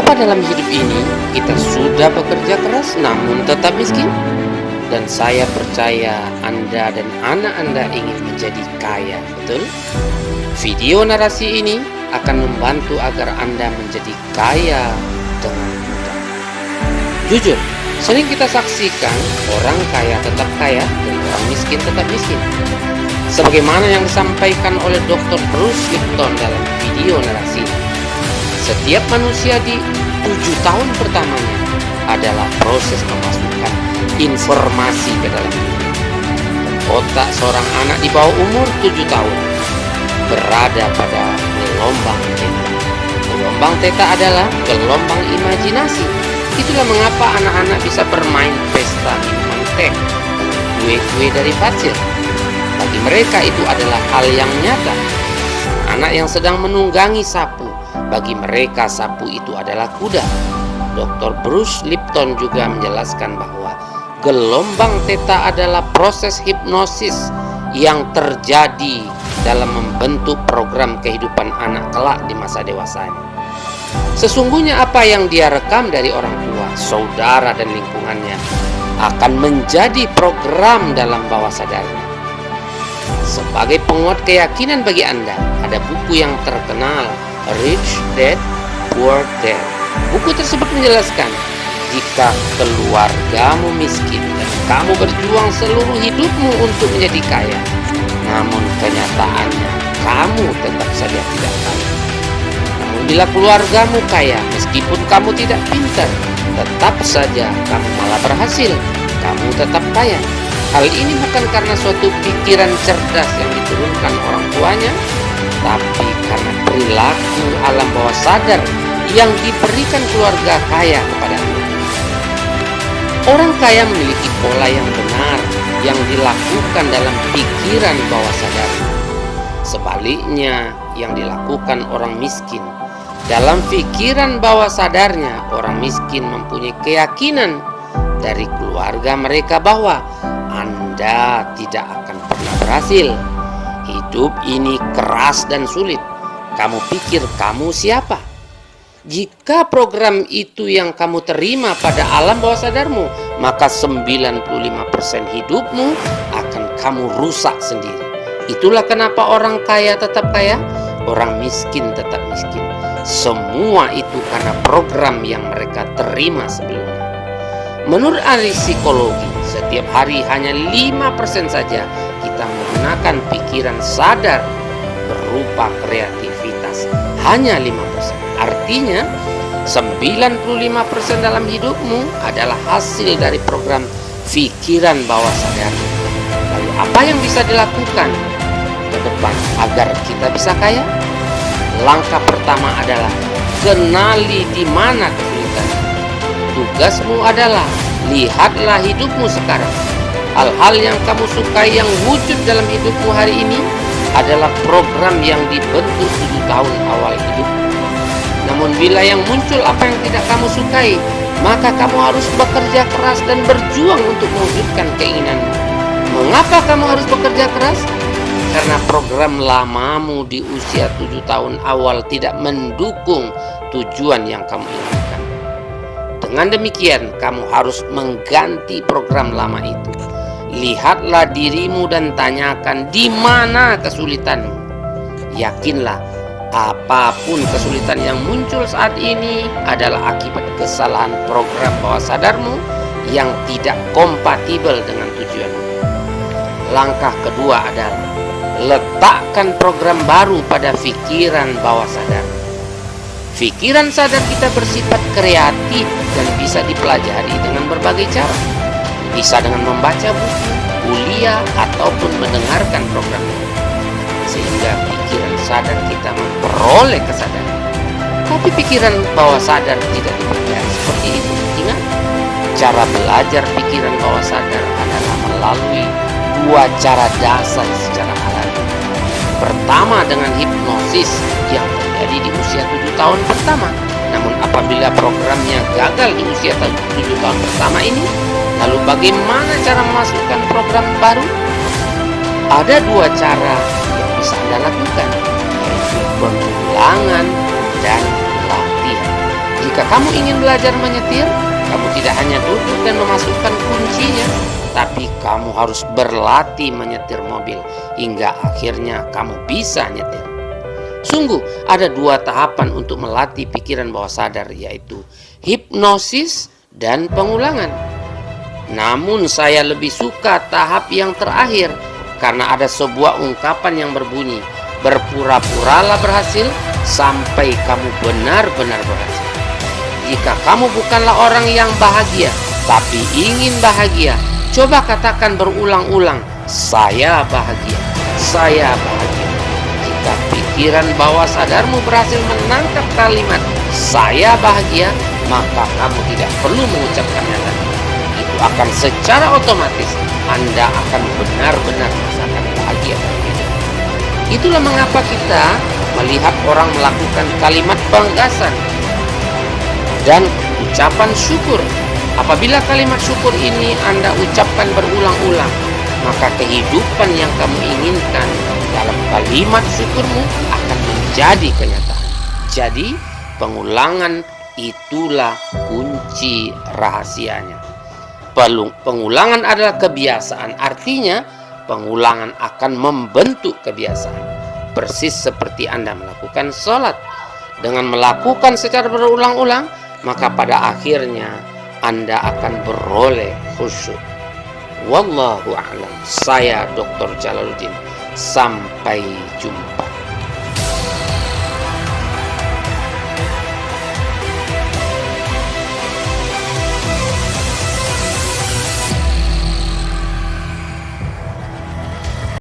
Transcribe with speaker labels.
Speaker 1: Apa dalam hidup ini kita sudah bekerja keras namun tetap miskin? Dan saya percaya Anda dan anak Anda ingin menjadi kaya, betul? Video narasi ini akan membantu agar Anda menjadi kaya dengan mudah. Jujur, sering kita saksikan orang kaya tetap kaya dan orang miskin tetap miskin. Sebagaimana yang disampaikan oleh Dr. Bruce Lipton dalam video narasi ini. Setiap manusia di 7 tahun pertamanya adalah proses memasukkan informasi ke dalam diri. Dan otak seorang anak di bawah umur 7 tahun berada pada gelombang theta. Gelombang theta adalah gelombang imajinasi. Itulah mengapa anak-anak bisa bermain pesta minuman teh dengan kue-kue dari pasir. Bagi mereka itu adalah hal yang nyata. Anak yang sedang menunggangi sapu, bagi mereka sapu itu adalah kuda. Dr. Bruce Lipton juga menjelaskan bahwa gelombang theta adalah proses hipnosis yang terjadi dalam membentuk program kehidupan anak kelak di masa dewasanya. Sesungguhnya apa yang dia rekam dari orang tua, saudara, dan lingkungannya akan menjadi program dalam bawah sadarnya. Sebagai penguat keyakinan bagi Anda, ada buku yang terkenal, Rich Dad, Poor Dad. Buku tersebut menjelaskan, jika keluargamu miskin dan kamu berjuang seluruh hidupmu untuk menjadi kaya, namun kenyataannya kamu tetap saja tidak kaya. Namun bila keluargamu kaya, meskipun kamu tidak pintar, tetap saja kamu malah berhasil, kamu tetap kaya. Hal ini bukan karena suatu pikiran cerdas yang diturunkan orang tuanya, tapi karena perilaku alam bawah sadar yang diberikan keluarga kaya kepada Anda. Orang kaya memiliki pola yang benar yang dilakukan dalam pikiran bawah sadar. Sebaliknya, yang dilakukan orang miskin, dalam pikiran bawah sadarnya, orang miskin mempunyai keyakinan dari keluarga mereka bahwa Anda tidak akan pernah berhasil. Hidup ini keras dan sulit. Kamu pikir kamu siapa? Jika program itu yang kamu terima pada alam bawah sadarmu, maka 95% hidupmu akan kamu rusak sendiri. Itulah kenapa orang kaya tetap kaya, orang miskin tetap miskin. Semua itu karena program yang mereka terima sebelumnya. Menurut ahli psikologi, setiap hari hanya 5% saja kita menggunakan pikiran sadar berupa kreativitas. Hanya 5%. Artinya 95% dalam hidupmu adalah hasil dari program pikiran bawah sadar. Lalu apa yang bisa dilakukan ke depan agar kita bisa kaya? Langkah pertama adalah kenali di mana kesulitan. Tugasmu adalah lihatlah hidupmu sekarang. Hal-hal yang kamu sukai yang wujud dalam hidupmu hari ini adalah program yang dibentuk 7 tahun awal hidupmu. Namun bila yang muncul apa yang tidak kamu sukai, maka kamu harus bekerja keras dan berjuang untuk mewujudkan keinginanmu. Mengapa kamu harus bekerja keras? Karena program lamamu di usia 7 tahun awal tidak mendukung tujuan yang kamu inginkan. Dengan demikian, kamu harus mengganti program lama itu. Lihatlah dirimu dan tanyakan di mana kesulitanmu. Yakinlah, apapun kesulitan yang muncul saat ini adalah akibat kesalahan program bawah sadarmu yang tidak kompatibel dengan tujuanmu. Langkah kedua adalah letakkan program baru pada pikiran bawah sadar. Pikiran sadar kita bersifat kreatif dan bisa dipelajari dengan berbagai cara. Bisa dengan membaca buku, kuliah, ataupun mendengarkan program ini. Sehingga pikiran sadar kita memperoleh kesadaran. Tapi pikiran bawah sadar tidak dipelajari seperti itu. Ingat, cara belajar pikiran bawah sadar adalah melalui 2 cara dasar secara alami. Pertama dengan hipnosis yang terjadi di usia 7 tahun pertama. Namun apabila programnya gagal di usia 7 tahun pertama ini, lalu bagaimana cara memasukkan program baru? Ada 2 cara yang bisa Anda lakukan, yaitu pengulangan dan latihan. Jika kamu ingin belajar menyetir, kamu tidak hanya duduk dan memasukkan kuncinya, tapi kamu harus berlatih menyetir mobil hingga akhirnya kamu bisa nyetir. Sungguh ada 2 tahapan untuk melatih pikiran bawah sadar, yaitu hipnosis dan pengulangan. Namun saya lebih suka tahap yang terakhir karena ada sebuah ungkapan yang berbunyi, berpura-puralah berhasil sampai kamu benar-benar berhasil. Jika kamu bukanlah orang yang bahagia, tapi ingin bahagia, coba katakan berulang-ulang, saya bahagia, saya bahagia. Jika pikiran bawah sadarmu berhasil menangkap kalimat saya bahagia, maka kamu tidak perlu mengucapkannya lagi. Itu akan secara otomatis Anda akan benar-benar merasakan bahagia dalam hidup. Itulah mengapa kita melihat orang melakukan kalimat banggasan dan ucapan syukur. Apabila kalimat syukur ini Anda ucapkan berulang-ulang, maka kehidupan yang kamu inginkan dalam kalimat syukurmu akan menjadi kenyataan. Jadi, pengulangan itulah kunci rahasianya. Pengulangan adalah kebiasaan, artinya pengulangan akan membentuk kebiasaan. Persis seperti Anda melakukan sholat. Dengan melakukan secara berulang-ulang, maka pada akhirnya Anda akan beroleh khusyuk. Wallahu a'lam. Saya Dr. Jalaluddin. Sampai jumpa.